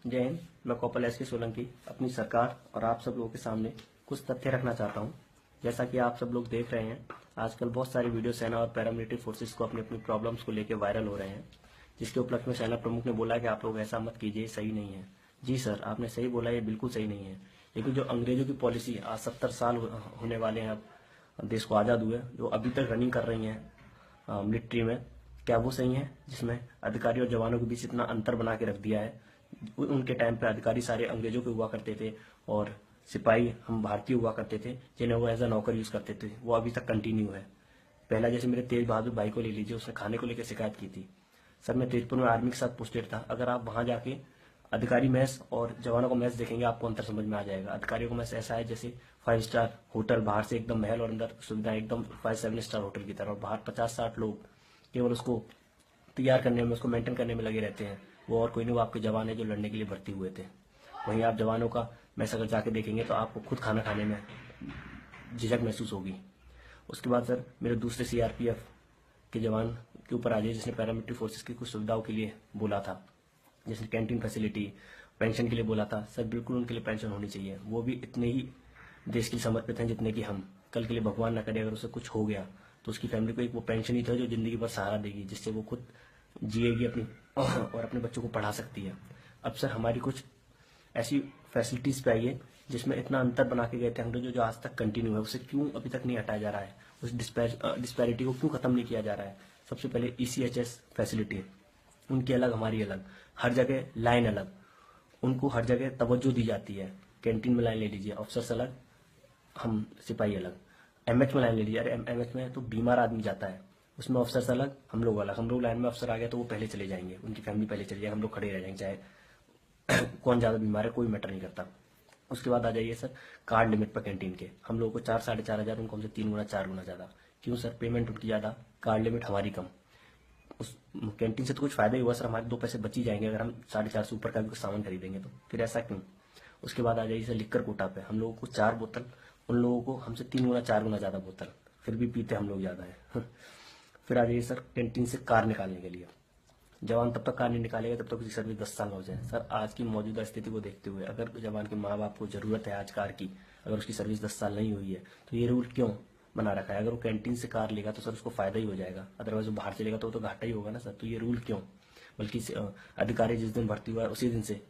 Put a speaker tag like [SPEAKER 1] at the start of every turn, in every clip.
[SPEAKER 1] जय हिंद। मैं कौपल एस के सोलंकी अपनी सरकार और आप सब लोगों के सामने कुछ तथ्य रखना चाहता हूं। जैसा कि आप सब लोग देख रहे हैं, आजकल बहुत सारी वीडियो सेना और पैरामिलिट्री फोर्सेस को अपनी अपनी प्रॉब्लम्स को लेकर वायरल हो रहे हैं, जिसके उपलक्ष्य में सेना प्रमुख ने बोला कि आप लोग ऐसा मत कीजिए, सही नहीं है। जी सर, आपने सही बोला, ये बिल्कुल सही नहीं है। लेकिन जो अंग्रेजों की पॉलिसी आज 70 साल होने वाले हैं, अब देश को आज़ाद हुए, जो अभी तक रनिंग कर रही हैं मिलिट्री में, क्या वो सही है? जिसमें अधिकारी और जवानों के बीच इतना अंतर बना के रख दिया है। उनके टाइम पे अधिकारी सारे अंग्रेजों के हुआ करते थे और सिपाही हम भारतीय हुआ करते थे, जिन्हें वो एज अ नौकर यूज करते थे। वो अभी तक कंटिन्यू है। पहला जैसे मेरे तेज बहादुर भाई को ले लीजिए, उसने खाने को लेकर शिकायत की थी। सर, मैं तेजपुर में आर्मी के साथ पोस्टेड था। अगर आप वहां जाके अधिकारी मैस और जवानों का मैस देखेंगे, आपको अंतर समझ में आ जाएगा। अधिकारियों का मैस ऐसा है जैसे 5 स्टार होटल, बाहर से एकदम महल और अंदर सुविधा एकदम 5-7 स्टार होटल की तरह, और बाहर 50-60 लोग केवल उसको तैयार करने में, उसको मेंटेन करने में लगे रहते हैं। वो और कोई नहीं, वो आपके जवान है जो लड़ने के लिए भर्ती हुए थे। वहीं आप जवानों का मैस अगर जाके देखेंगे तो आपको खुद खाना खाने में झिझक महसूस होगी। उसके बाद सर, मेरे दूसरे सीआरपीएफ के जवान के ऊपर आ जाइए, जिसने पैरामिलिट्री फोर्सेस की कुछ सुविधाओं के लिए बोला था, जैसे कैंटीन फैसिलिटी, पेंशन के लिए बोला था। सर, बिल्कुल उनके लिए पेंशन होनी चाहिए। वो भी इतने ही देश के लिए समर्पित हैं जितने कि हम। कल के लिए भगवान ना करे अगर उसे कुछ हो गया तो उसकी फैमिली को एक वो पेंशन ही था जो जिंदगी भर सहारा देगी, जिससे वो खुद जिएगी अपनी और अपने बच्चों को पढ़ा सकती है। अब सर, हमारी कुछ ऐसी फैसिलिटीज पे आइए जिसमें इतना अंतर बना के गए थे अंग्रेजों, जो आज तक कंटिन्यू है। उसे क्यों अभी तक नहीं हटाया जा रहा है? उस डिस्पैरिटी को क्यों खत्म नहीं किया जा रहा है? सबसे पहले ECHS फैसिलिटी, उनकी अलग हमारी अलग, हर जगह लाइन अलग, उनको हर जगह तवज्जो दी जाती है। कैंटीन में लाइन ले लीजिए, अफसर्स अलग, हम सिपाही अलग। MH में लाइन ले लीजिए, अरे MH में तो बीमार आदमी जाता है, उसमें अफसर्स अलग, हम लोग अलग। हम लोग लाइन में, अफसर आ गया तो वो पहले चले जाएंगे, उनकी फैमिली पहले चली जाएगी, हम लोग खड़े रह जाएंगे, चाहे कौन ज्यादा बीमार है कोई मैटर नहीं करता। उसके बाद आ जाइए सर, कार्ड लिमिट पर कैंटीन के, हम लोगों को 4-4.5 हजार, उनको हमसे 3 गुना 4 गुना ज्यादा। क्यों सर? पेमेंट उनकी ज्यादा, कार्ड लिमिट हमारी कम। उस कैंटीन से तो कुछ फायदा ही हुआ सर, हमारे 2 पैसे बच ही जाएंगे अगर हम 4.5 से ऊपर का भी कुछ सामान खरीदेंगे तो। फिर ऐसा क्यों? उसके बाद आ जाइए सर, लिक्कर कोटा पे, हम लोगों को 4 बोतल, उन लोगों को हमसे 3 गुना 4 गुना ज्यादा बोतल, फिर भी पीते हम लोग ज्यादा है। फिर आ जाइए सर, कैंटीन से कार निकालने के लिए, जवान तब तक कार नहीं निकालेगा जब तक उसकी सर्विस 10 साल हो जाए। सर, आज की मौजूदा स्थिति को देखते हुए अगर जवान के माँ बाप को जरूरत है आज कार की, अगर उसकी सर्विस 10 साल नहीं हुई है, तो ये रूल क्यों बना रखा है? अगर वो कैंटीन से कार लेगा तो सर उसको फायदा ही हो जाएगा, अदरवाइज वो बाहर चलेगा तो घाटा ही होगा ना सर। तो ये रूल क्यों? बल्कि अधिकारी जिस दिन भर्ती हुआ है उसी दिन से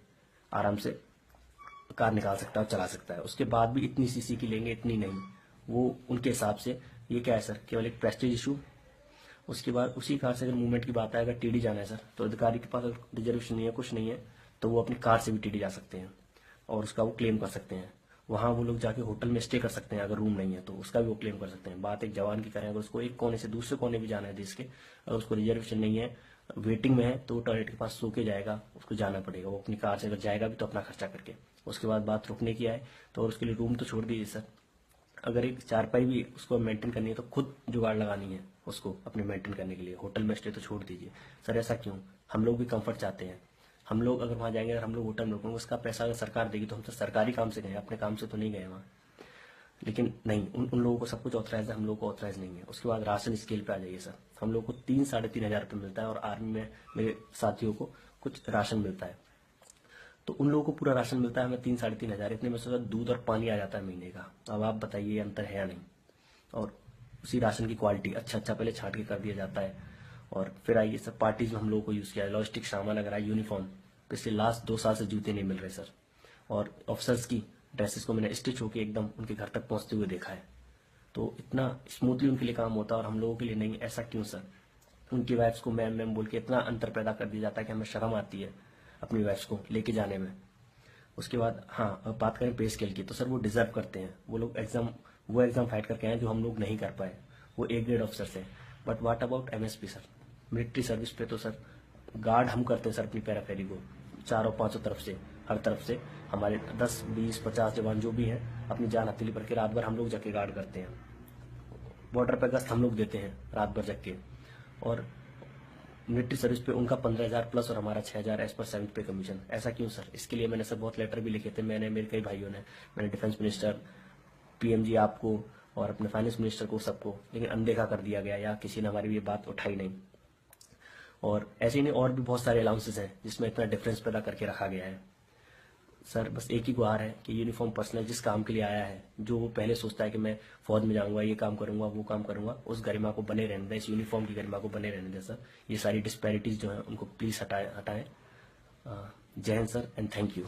[SPEAKER 1] आराम से कार निकाल सकता है और चला सकता है। उसके बाद भी इतनी सीसी की लेंगे, इतनी नहीं, वो उनके हिसाब से। ये क्या है सर? केवल एक प्रेस्टीज इशू। उसके बाद उसी कार से अगर मूवमेंट की बात आए, अगर टीडी जाना है सर, तो अधिकारी के पास अगर रिजर्वेशन नहीं है, कुछ नहीं है, तो वो अपनी कार से भी टीडी जा सकते हैं और उसका वो क्लेम कर सकते हैं। वहां वो लोग जाके होटल में स्टे कर सकते हैं, अगर रूम नहीं है तो उसका भी वो क्लेम कर सकते हैं। बात एक जवान की करें, अगर उसको एक कोने से दूसरे कोने भी जाना है देश के, अगर उसको रिजर्वेशन नहीं है, वेटिंग में है, तो वो टॉयलेट के पास सो के जाएगा, उसको जाना पड़ेगा। वो अपनी कार से अगर जाएगा भी तो अपना खर्चा करके। उसके बाद बात रुकने की आए तो, और उसके लिए रूम तो छोड़ दीजिए सर, अगर एक चारपाई भी उसको मेंटेन करनी है तो खुद जुगाड़ लगानी है उसको अपने मेंटेन करने के लिए। होटल में स्टे तो छोड़ दीजिए सर। ऐसा क्यों? हम लोग भी कंफर्ट चाहते हैं। हम लोग अगर वहां जाएंगे, अगर हम लोग होटल में रुकेंगे, उसका पैसा अगर सरकार देगी तो हम तो सरकारी काम से गए, अपने काम से तो नहीं गए वहां। लेकिन नहीं, उन लोगों को सब कुछ ऑथराइज है, हम लोग को ऑथराइज नहीं है। उसके बाद राशन स्केल पे आ जाइए सर, हम लोग को 3-3.5 हजार रुपये मिलता है और आर्मी में मेरे साथियों को कुछ राशन मिलता है, तो उन लोगों को पूरा राशन मिलता है, हमें 3-3.5 हजार। इतने में से दूध और पानी आ जाता है महीने का। अब आप बताइए ये अंतर है या नहीं? और उसी राशन की क्वालिटी अच्छा पहले छांट के कर दिया जाता है। और फिर आइए सर, पार्टीज में हम लोगों को यूज किया है, लॉजिस्टिक सामान अगर आए, यूनिफॉर्म, पिछले लास्ट 2 साल से जूते नहीं मिल रहे सर। और ऑफिसर्स की ड्रेसेस को मैंने स्टिच होकर एकदम उनके घर तक पहुंचते हुए देखा है। तो इतना स्मूथली उनके लिए काम होता है और हम लोगों के लिए नहीं। ऐसा क्यों सर? उनकी वाइफ्स को मैम मैम बोल के इतना अंतर पैदा कर दिया जाता है कि हमें शर्म आती है अपनी वाइफ्स को लेके जाने में। उसके बाद हाँ, अब बात करें पे स्केल की, तो सर वो डिजर्व करते हैं। वो लोग एग्जाम फाइट करके आए जो हम लोग नहीं कर पाए। वो A ग्रेड ऑफिसर से। But what about MSP sir? Military service पे तो सर गार्ड हम करते हैं सर अपनी पैराफेरी को, चारों पांचों तरफ से, हर तरफ से। हमारे 10-20-50 जवान जो भी हैं अपनी जान हथेली पर के रात भर हम लोग जग के गार्ड करते हैं। बॉर्डर पर गश्त हम लोग देते हैं रात भर जग के। और मिलिट्री सर्विस पे उनका 15,000 प्लस और हमारा 6,000 एज पर 7th पे कमीशन। ऐसा क्यों सर? इसके लिए मैंने सर बहुत लेटर भी लिखे थे, मैंने, मेरे कई भाइयों ने, मैंने डिफेंस मिनिस्टर, PMG आपको और अपने फाइनेंस मिनिस्टर को, सबको, लेकिन अनदेखा कर दिया गया या किसी ने हमारी ये बात उठाई नहीं। और ऐसे ही नहीं, और भी बहुत सारे अलाउंसेस हैं जिसमें इतना डिफरेंस पैदा करके रखा गया है। सर बस एक ही गुहार है कि यूनिफॉर्म पर्सनल जिस काम के लिए आया है, जो वो पहले सोचता है कि मैं फौज में जाऊंगा, ये काम करूंगा, वो काम करूंगा, उस गरिमा को बने रहने दें, इस यूनिफॉर्म की गरिमा को बने रहने दें सर। ये सारी डिस्पैरिटीज जो है उनको प्लीज हटाएं। जय Hind sir and thank you.